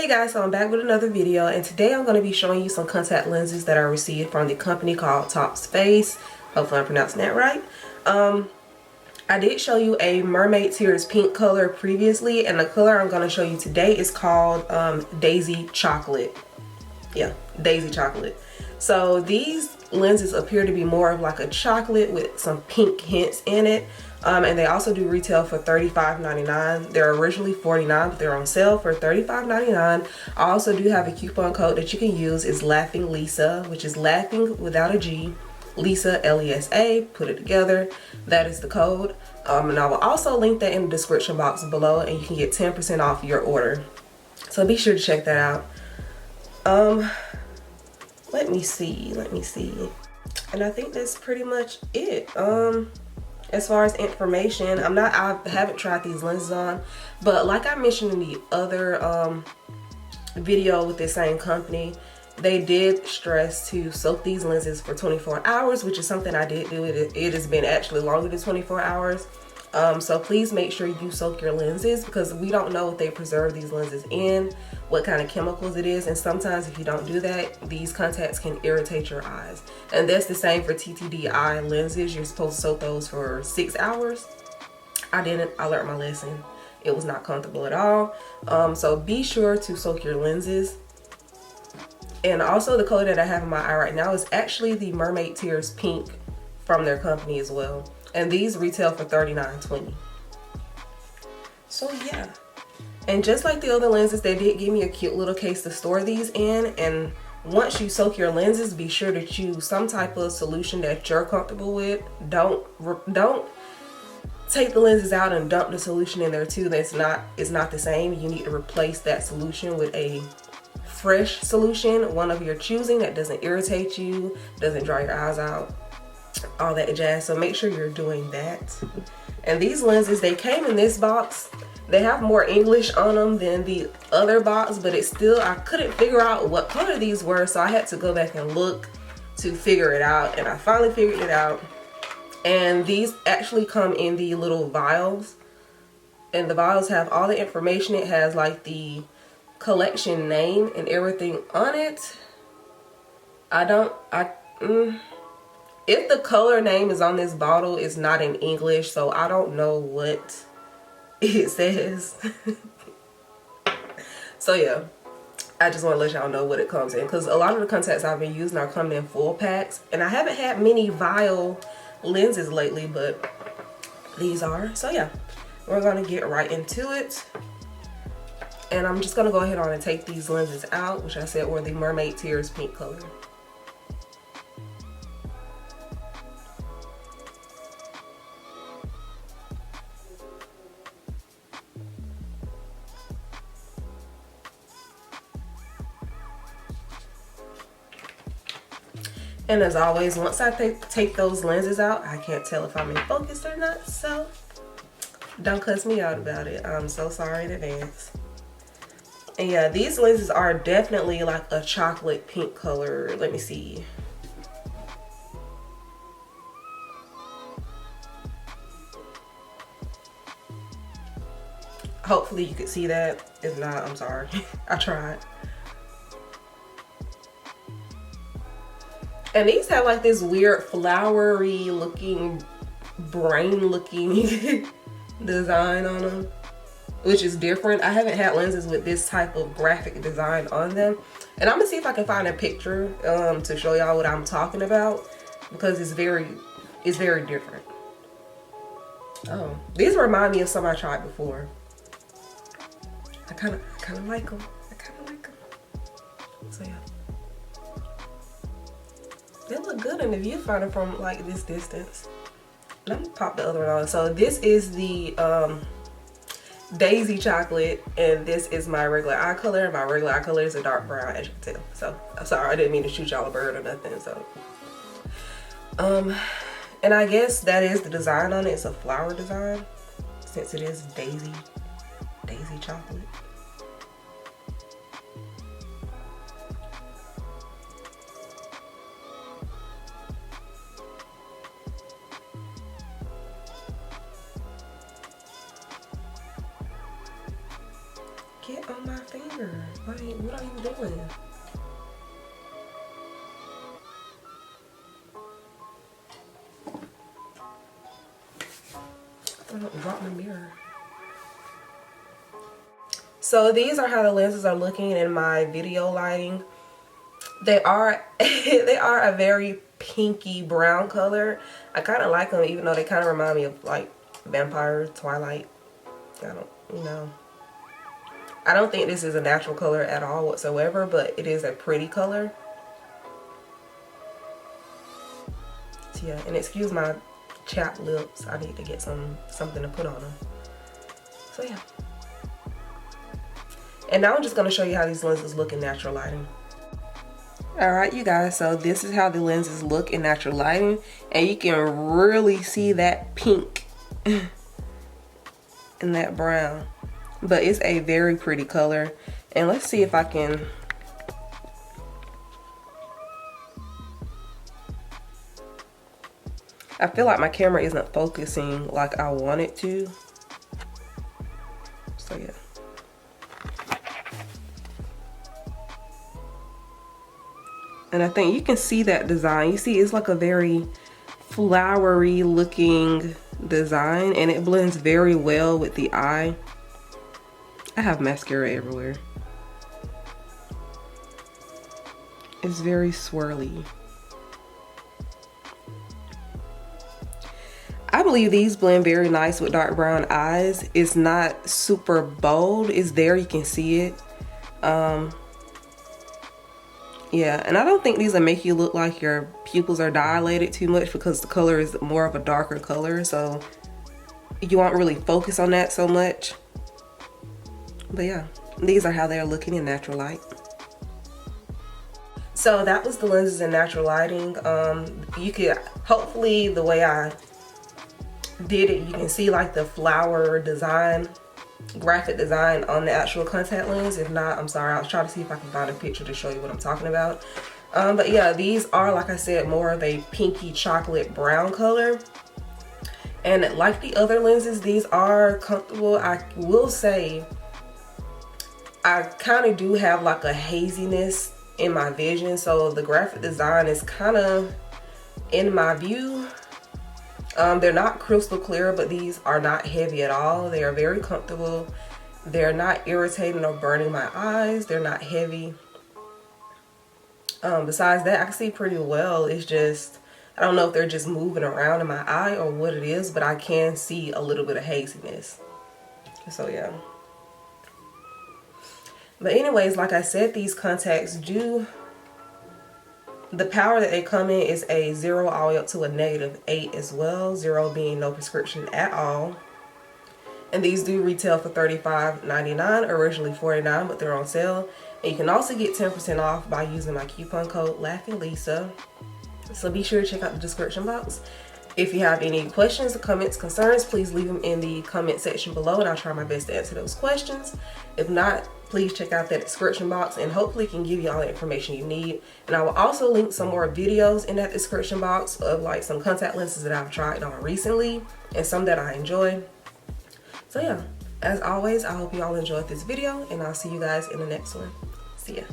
Hey guys, so I'm back with another video, and today I'm going to be showing you some contact lenses that I received from the company called TopsFace. Hopefully I'm pronouncing that right. I did show you a Mermaid Tears pink color previously, and the color I'm going to show you today is called Daisy Chocolate. Yeah, Daisy Chocolate. So these lenses appear to be more of like a chocolate with some pink hints in it. And they also do retail for $35.99. They're originally $49, but they're on sale for $35.99. I also do have a coupon code that you can use. It's Laughinlesa, which is laughing without a G. Lesa, L-E-S-A, put it together. That is the code. And I will also link that in the description box below, and you can get 10% off your order. So be sure to check that out. Let me see. And I think that's pretty much it. As far as information, I haven't tried these lenses on, but like I mentioned in the other video with the same company, they did stress to soak these lenses for 24 hours, which is something I did do. It has been actually longer than 24 hours. So please make sure you soak your lenses, because we don't know what they preserve these lenses in, what kind of chemicals it is, and sometimes if you don't do that, these contacts can irritate your eyes. And that's the same for TTDI lenses. You're supposed to soak those for 6 hours. I didn't. I learned my lesson. It was not comfortable at all. So be sure to soak your lenses. And also the color that I have in my eye right now is actually the Mermaid Tears pink from their company as well. And these retail for $39.20. So yeah. And just like the other lenses, they did give me a cute little case to store these in. And once you soak your lenses, be sure to choose some type of solution that you're comfortable with. Don't take the lenses out and dump the solution in there too. It's not the same. You need to replace that solution with a fresh solution, one of your choosing, that doesn't irritate you, doesn't dry your eyes out, all that jazz. So make sure you're doing that. And these lenses, they came in this box. They have more English on them than the other box, but it's still, I couldn't figure out what color these were, so I had to go back and look to figure it out, and I finally figured it out. And these actually come in the little vials, and the vials have all the information. It has like the collection name and everything on it. If the color name is on this bottle, it's not in English, so I don't know what it says. So yeah, I just want to let y'all know what it comes in, because a lot of the contacts I've been using are coming in full packs, and I haven't had many vial lenses lately, but these are. So yeah, we're gonna get right into it. And I'm just gonna go ahead on and take these lenses out, which I said were the Mermaid Tears pink color. And as always, once I take those lenses out, I can't tell if I'm in focus or not, so don't cuss me out about it. I'm so sorry in advance. And yeah, these lenses are definitely like a chocolate pink color. Let me see. Hopefully you could see that. If not, I'm sorry. I tried. And these have like this weird flowery looking, brain looking design on them, which is different. I haven't had lenses with this type of graphic design on them. And I'm gonna see if I can find a picture to show y'all what I'm talking about, because it's very different. Oh, these remind me of some I tried before. I kind of like them. So yeah. They look good in the viewfinder from like this distance. And I'm gonna pop the other one on. So this is the Daisy Chocolate, and this is my regular eye color. My regular eye color is a dark brown, as you can tell. So I'm sorry, I didn't mean to shoot y'all a bird or nothing. So and I guess that is the design on it. It's a flower design, since it is Daisy Chocolate. Get on my finger. Like, what are you doing? I don't drop my mirror. So these are how the lenses are looking in my video lighting. They are they are a very pinky brown color. I kind of like them, even though they kind of remind me of like Vampire Twilight. I don't, I don't think this is a natural color at all whatsoever, but it is a pretty color. So yeah, and excuse my chapped lips. I need to get something to put on them. So yeah. And now I'm just going to show you how these lenses look in natural lighting. Alright you guys, so this is how the lenses look in natural lighting. And you can really see that pink and that brown. But it's a very pretty color. And let's see if I can... I feel like my camera isn't focusing like I want it to. So yeah. And I think you can see that design. You see it's like a very flowery looking design, and it blends very well with the eye. I have mascara everywhere. It's very swirly. I believe these blend very nice with dark brown eyes. It's not super bold. It's there, you can see it. Yeah, and I don't think these will make you look like your pupils are dilated too much, because the color is more of a darker color, so you won't really focus on that so much. But yeah, these are how they're looking in natural light. So that was the lenses in natural lighting. You could, hopefully the way I did it, you can see like the flower design, graphic design on the actual contact lens. If not, I'm sorry, I'll try to see if I can find a picture to show you what I'm talking about. But yeah, these are, like I said, more of a pinky chocolate brown color. And like the other lenses, these are comfortable. I will say I kind of do have like a haziness in my vision, so the graphic design is kind of in my view. They're not crystal clear, but these are not heavy at all. They are very comfortable. They're not irritating or burning my eyes. They're not heavy. Besides that, I can see pretty well. It's just, I don't know if they're just moving around in my eye or what it is, but I can see a little bit of haziness. So yeah. But anyways, like I said, these contacts do, the power that they come in is a 0 all the way up to a -8 as well. 0 being no prescription at all. And these do retail for $35.99, originally $49, but they're on sale. And you can also get 10% off by using my coupon code Laughinlesa. So be sure to check out the description box. If you have any questions, comments, concerns, please leave them in the comment section below, and I'll try my best to answer those questions. If not, please check out that description box, and hopefully it can give you all the information you need. And I will also link some more videos in that description box of like some contact lenses that I've tried on recently and some that I enjoy. So yeah, as always, I hope you all enjoyed this video, and I'll see you guys in the next one. See ya.